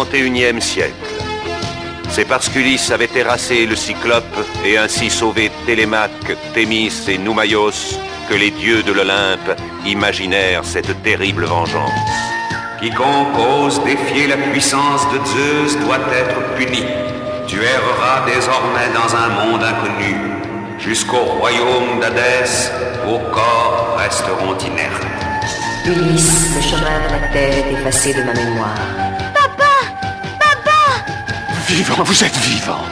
XXIe siècle. C'est parce qu'Ulysse avait terrassé le Cyclope et ainsi sauvé Télémaque, Thémis et Noumaios que les dieux de l'Olympe imaginèrent cette terrible vengeance. Quiconque ose défier la puissance de Zeus doit être puni. Tu erreras désormais dans un monde inconnu. Jusqu'au royaume d'Hadès, vos corps resteront inertes. Ulysse, le chemin de la terre est effacé de ma mémoire. Vivant, vous êtes vivant.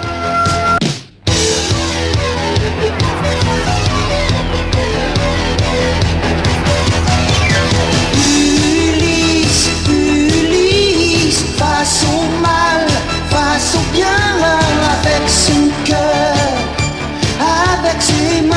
Ulysse, Ulysse, face au mal, face au bien, avec son cœur, avec ses mains.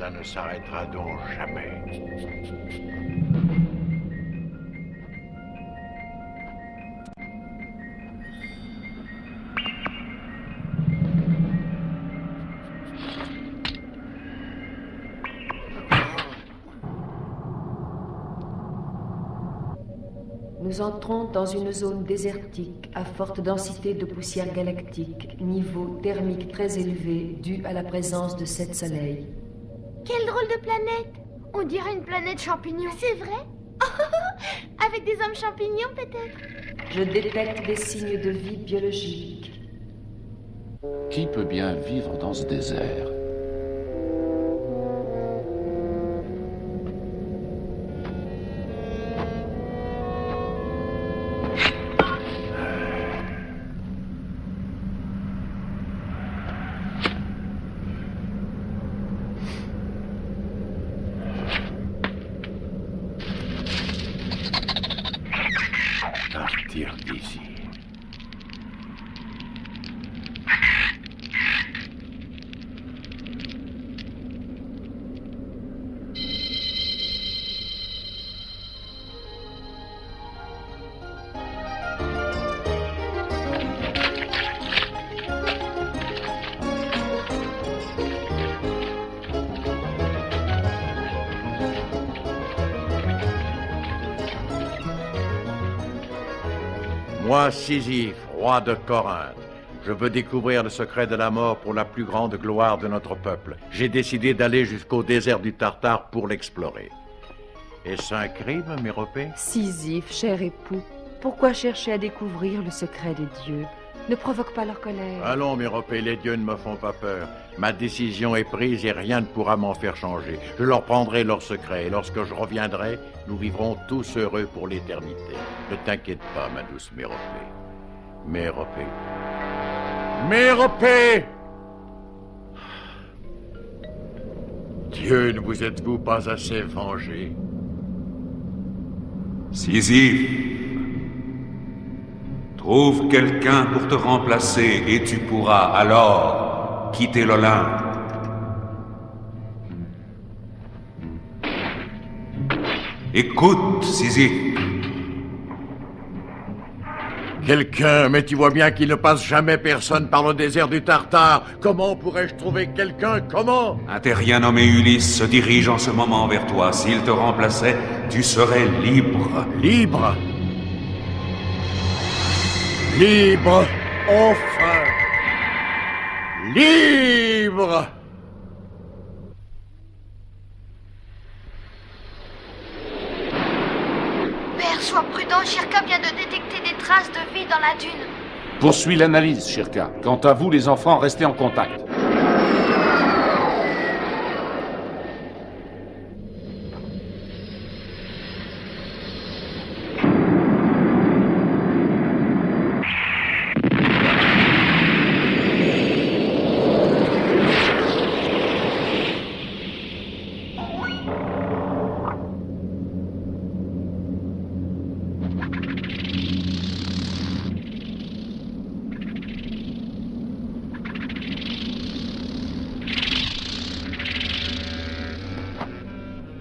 Ça ne s'arrêtera donc jamais. Nous entrons dans une zone désertique à forte densité de poussière galactique, niveau thermique très élevé dû à la présence de 7 soleils. Quelle drôle de planète! On dirait une planète champignon. C'est vrai? Avec des hommes champignons, peut-être? Je détecte des signes de vie biologique. Qui peut bien vivre dans ce désert? Partir d'ici. Moi, Sisyphe, roi de Corinthe, je veux découvrir le secret de la mort pour la plus grande gloire de notre peuple. J'ai décidé d'aller jusqu'au désert du Tartare pour l'explorer. Est-ce un crime, Méropée? Sisyphe, cher époux, pourquoi chercher à découvrir le secret des dieux? Ne provoque pas leur colère. Allons, Méropée, les dieux ne me font pas peur. Ma décision est prise et rien ne pourra m'en faire changer. Je leur prendrai leur secret et lorsque je reviendrai, nous vivrons tous heureux pour l'éternité. Ne t'inquiète pas, ma douce Méropée. Méropée. Méropée! Dieu, ne vous êtes-vous pas assez vengé? Sisyphe, trouve quelqu'un pour te remplacer et tu pourras alors quitter l'Olympe. Écoute, Sisyphe. Quelqu'un, mais tu vois bien qu'il ne passe jamais personne par le désert du Tartare. Comment pourrais-je trouver quelqu'un? Comment? Un terrien nommé Ulysse se dirige en ce moment vers toi. S'il te remplaçait, tu serais libre. Libre? Libre, enfin! Libre! Père, sois prudent, Shirka vient de détecter des traces de vie dans la dune. Poursuis l'analyse, Shirka. Quant à vous, les enfants, restez en contact.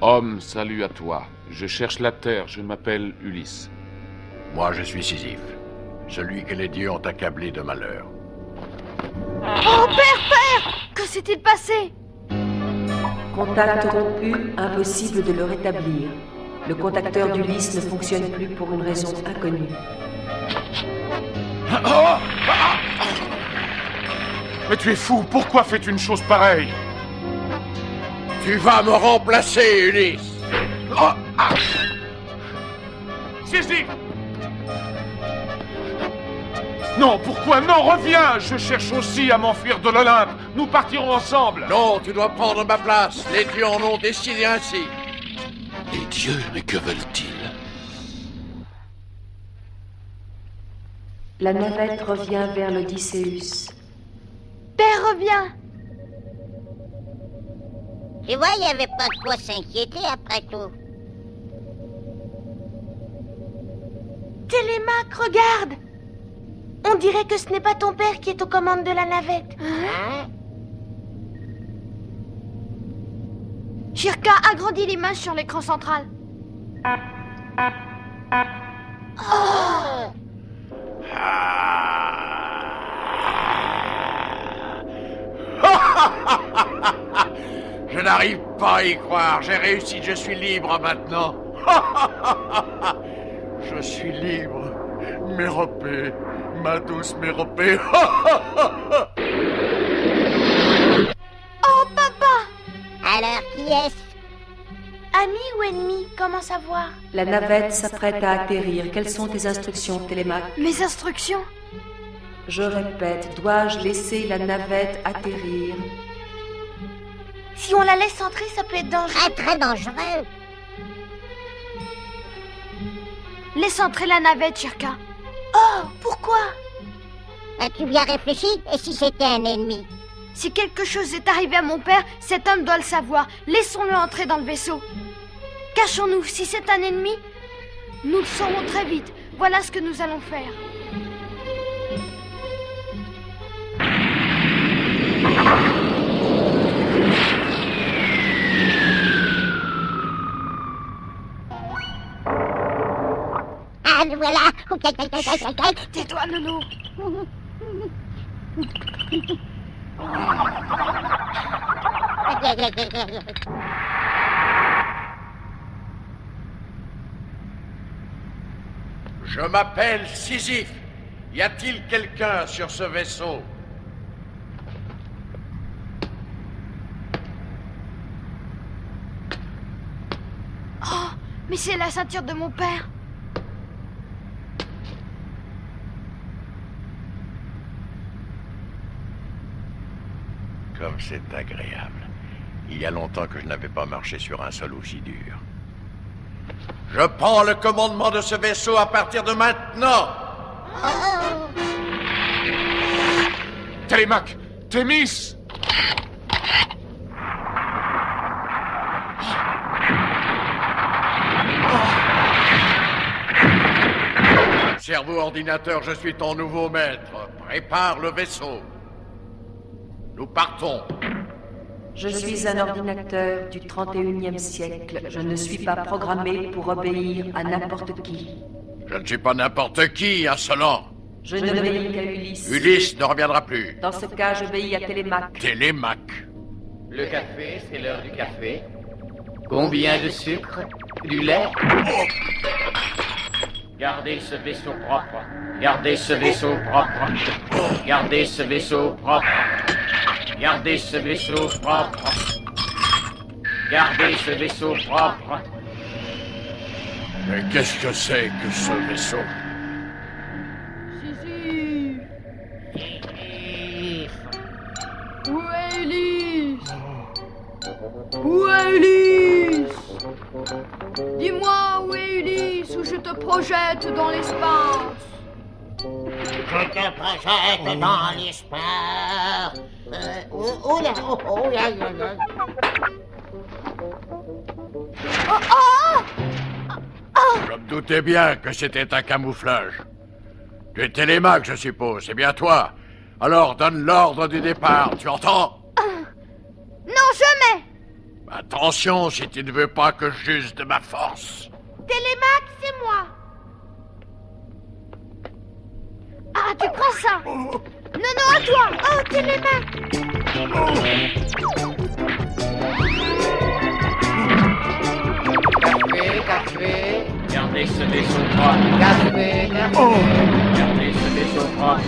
Homme, salut à toi. Je cherche la terre, je m'appelle Ulysse. Moi, je suis Sisyphe, celui que les dieux ont accablé de malheur. Oh, père! Que s'est-il passé? Contact rompu, impossible de le rétablir. Le contacteur d'Ulysse ne fonctionne plus pour une raison inconnue. Mais tu es fou, pourquoi fais-tu une chose pareille? Tu vas me remplacer, Ulysse! Sisyphe! Non, pourquoi? Non, reviens! Je cherche aussi à m'enfuir de l'Olympe. Nous partirons ensemble. Non, tu dois prendre ma place. Les dieux en ont décidé ainsi. Les dieux, mais que veulent-ils? La navette revient vers l'Odysseus. Père, reviens! Tu vois, il n'y avait pas de quoi s'inquiéter après tout. Télémaque, regarde! On dirait que ce n'est pas ton père qui est aux commandes de la navette. Hein? Shirka, agrandis l'image sur l'écran central. Oh! Je n'arrive pas à y croire. J'ai réussi, je suis libre maintenant. Je suis libre. Méropée, ma douce Méropée. Oh, papa! Alors, qui est-ce? Ami ou ennemi? Comment savoir? La navette s'apprête à atterrir. Quelles sont tes instructions, Télémaque? Mes instructions? Je répète, dois-je laisser la navette atterrir? Si on la laisse entrer, ça peut être dangereux. Très, très dangereux. Laisse entrer la navette, Shirka. Oh, pourquoi? As-tu bien réfléchi? Et si c'était un ennemi? Si quelque chose est arrivé à mon père, cet homme doit le savoir. Laissons-le entrer dans le vaisseau. Cachons-nous. Si c'est un ennemi, nous le saurons très vite. Voilà ce que nous allons faire. Ah, voilà. Tais-toi, Loulou. Je m'appelle Sisyphe. Y a-t-il quelqu'un sur ce vaisseau? Oh, mais c'est la ceinture de mon père. Comme c'est agréable. Il y a longtemps que je n'avais pas marché sur un sol aussi dur. Je prends le commandement de ce vaisseau à partir de maintenant. Télémaque, Thémis! Cerveau ordinateur, je suis ton nouveau maître. Prépare le vaisseau. Nous partons. Je suis un ordinateur du 31e siècle. Je ne suis pas programmé pour obéir à n'importe qui. Je ne suis pas n'importe qui, insolent. Je n'obéis qu'à Ulysse. Ulysse ne reviendra plus. Dans ce cas, j'obéis à Télémaque. Télémaque. Le café, c'est l'heure du café. Combien de sucre? Du lait? Gardez ce vaisseau propre. Gardez ce vaisseau propre. Gardez ce vaisseau propre. Gardez ce vaisseau propre. Gardez ce vaisseau propre. Mais qu'est-ce que c'est que ce vaisseau? Sisyphe. Où est Ulysse? Où est Ulysse? Dis-moi où est Ulysse, ou je te projette dans l'espace. Je te projette dans l'espace. Oh là, oh là, là, là. Je me doutais bien que c'était un camouflage. Tu es Télémaque, je suppose, c'est bien toi. Alors donne l'ordre du départ, tu entends? Non, jamais. Attention si tu ne veux pas que j'use de ma force. Télémaque, c'est moi. Ah, tu crois ça? Non, non, à toi. Oh, Télémaque. Café, café. Gardez ce vaisseau propre. Café, café. Gardez ce vaisseau propre.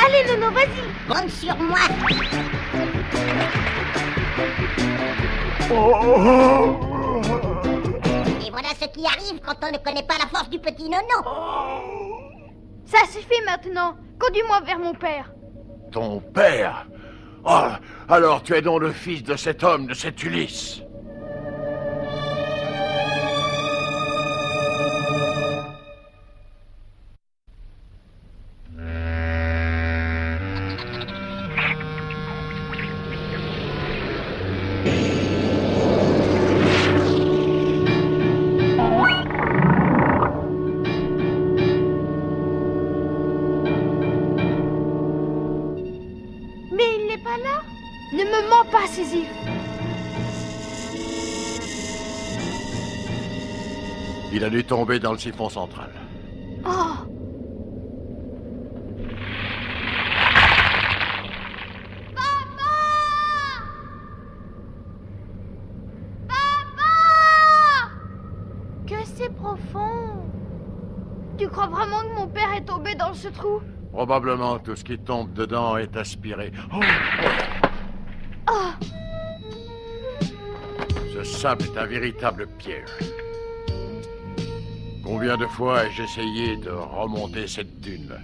Allez, Nono, vas-y. Compte sur moi. Et voilà ce qui arrive quand on ne connaît pas la force du petit Nono. Ça suffit maintenant. Conduis-moi vers mon père. Ton père? Oh, alors tu es donc le fils de cet homme, de cet Ulysse. Ne me mens pas, Sisyphe. Il a dû tomber dans le siphon central. Oh. Papa! Papa! Que c'est profond. Tu crois vraiment que mon père est tombé dans ce trou? Probablement tout ce qui tombe dedans est aspiré. Oh! Oh. Ce sable est un véritable piège. Combien de fois ai-je essayé de remonter cette dune?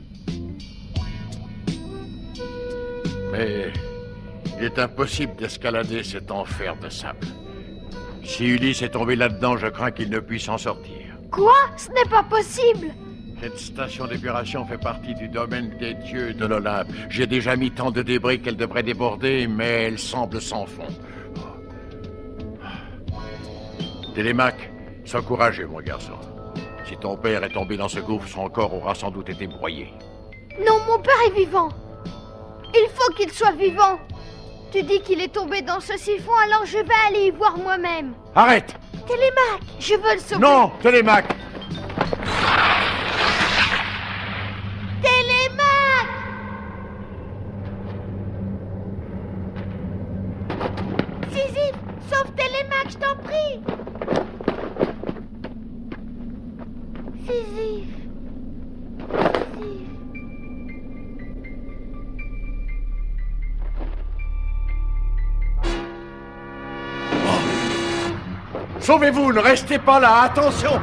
Mais il est impossible d'escalader cet enfer de sable. Si Ulysse est tombé là-dedans, je crains qu'il ne puisse en sortir. Quoi? Ce n'est pas possible! Cette station d'épuration fait partie du domaine des dieux de l'Olympe. J'ai déjà mis tant de débris qu'elle devrait déborder, mais elle semble sans fond. Télémaque, sois courageux, mon garçon. Si ton père est tombé dans ce gouffre, son corps aura sans doute été broyé. Non, mon père est vivant. Il faut qu'il soit vivant. Tu dis qu'il est tombé dans ce siphon, alors je vais aller y voir moi-même. Arrête! Télémaque, je veux le sauver. Non, Télémaque! Sauvez-vous, ne restez pas là, attention!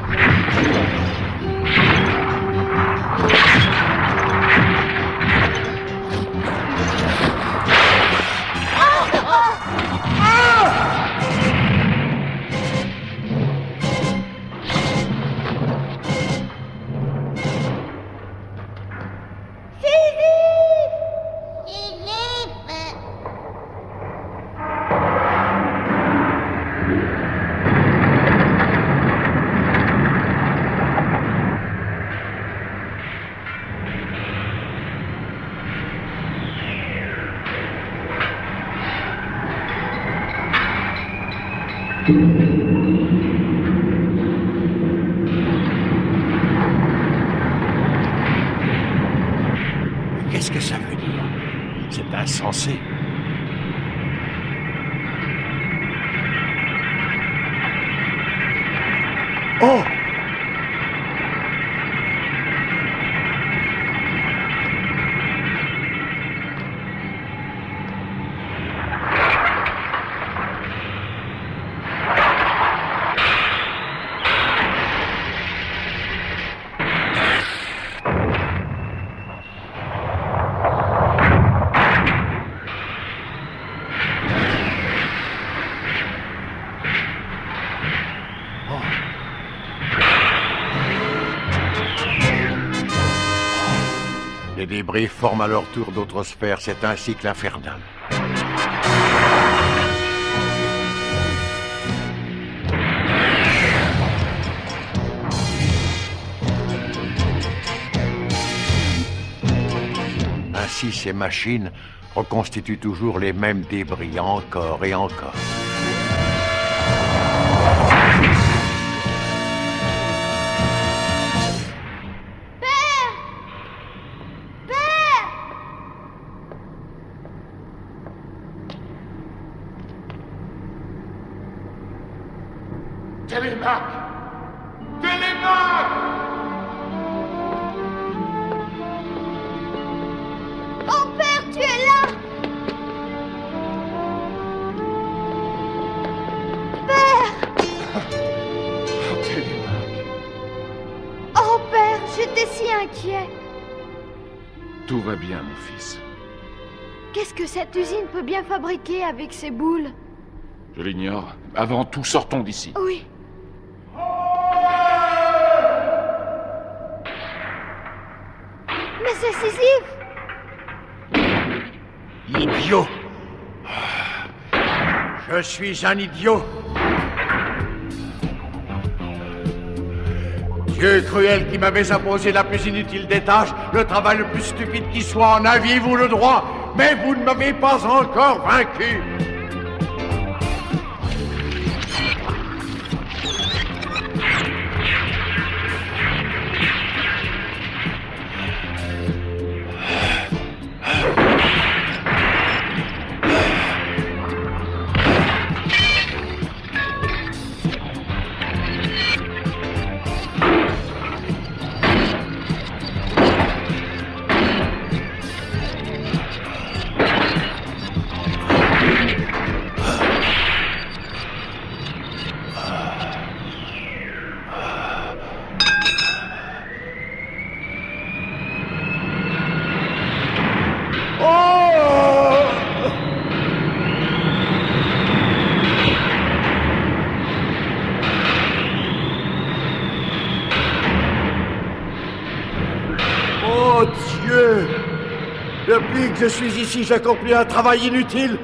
Qu'est-ce que ça veut dire? C'est insensé. Oh! Les débris forment à leur tour d'autres sphères, c'est un cycle infernal. Ainsi, ces machines reconstituent toujours les mêmes débris, encore et encore. Télémaque! Télémaque! Oh père, tu es là! Père! Télémaque! Oh père, j'étais si inquiet. Tout va bien, mon fils. Qu'est-ce que cette usine peut bien fabriquer avec ces boules? Je l'ignore. Avant tout, sortons d'ici. Oui. Mais c'est Sisyphe! Idiot! Je suis un idiot! Dieu cruel qui m'avait imposé la plus inutile des tâches, le travail le plus stupide qui soit, en aviez-vous le droit? Mais vous ne m'avez pas encore vaincu! Oh Dieu! Depuis que je suis ici, j'accomplis un travail inutile.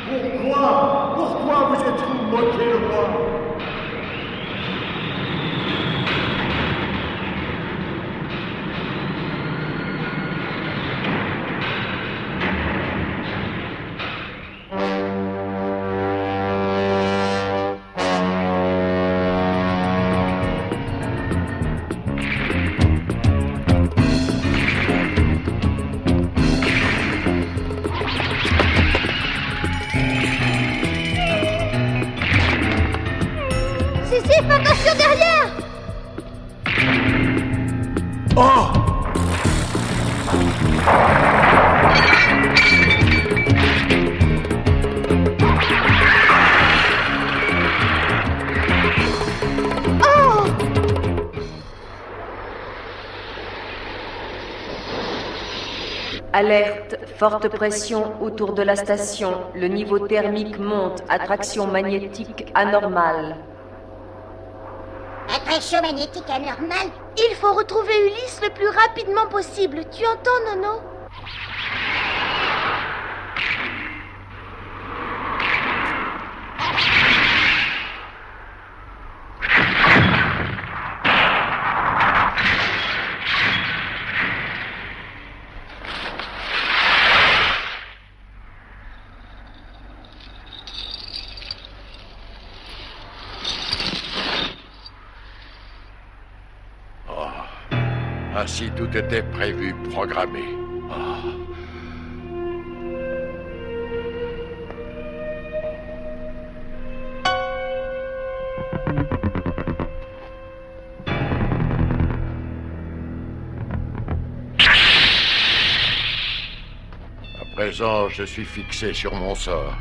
Pourquoi vous êtes-vous moqué de moi? Sisyphe, attention derrière! Oh! Alerte, forte pression autour de la station. Le niveau thermique monte. Attraction magnétique anormale. Attraction magnétique anormale? Il faut retrouver Ulysse le plus rapidement possible. Tu entends, Nono? Ainsi tout était prévu, programmé. À présent, je suis fixé sur mon sort.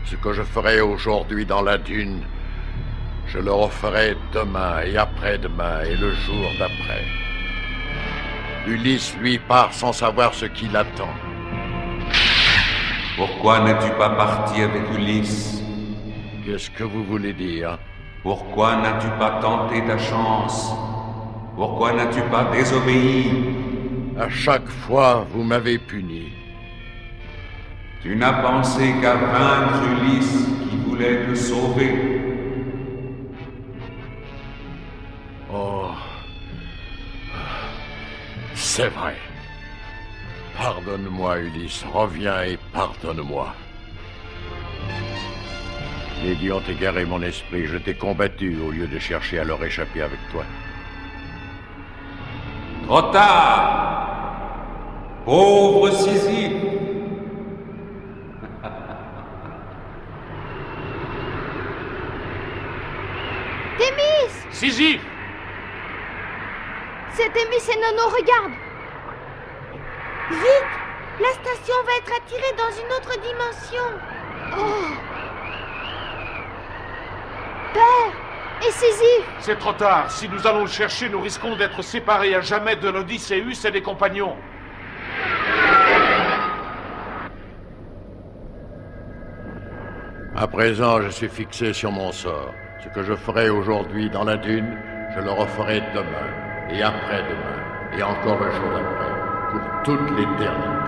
Ce que je ferai aujourd'hui dans la dune, je le referai demain et après-demain et le jour d'après. Ulysse, lui, part sans savoir ce qui l'attend. Pourquoi n'es-tu pas parti avec Ulysse? Qu'est-ce que vous voulez dire? Pourquoi n'as-tu pas tenté ta chance? Pourquoi n'as-tu pas désobéi? À chaque fois, vous m'avez puni. Tu n'as pensé qu'à vaincre Ulysse qui voulait te sauver. Oh... C'est vrai. Pardonne-moi, Ulysse. Reviens et pardonne-moi. Les dieux ont égaré mon esprit. Je t'ai combattu au lieu de chercher à leur échapper avec toi. Trop tard! Pauvre Sisyphe! Thémis! Sisyphe! C'est Thémis et Nono, regarde! Vite! La station va être attirée dans une autre dimension. Oh! Père! Et Sisyphe! C'est trop tard. Si nous allons le chercher, nous risquons d'être séparés à jamais de l'Odysseus et des compagnons. À présent, je suis fixé sur mon sort. Ce que je ferai aujourd'hui dans la dune, je le referai demain, et après-demain, et encore le jour d'après, pour toute l'éternité.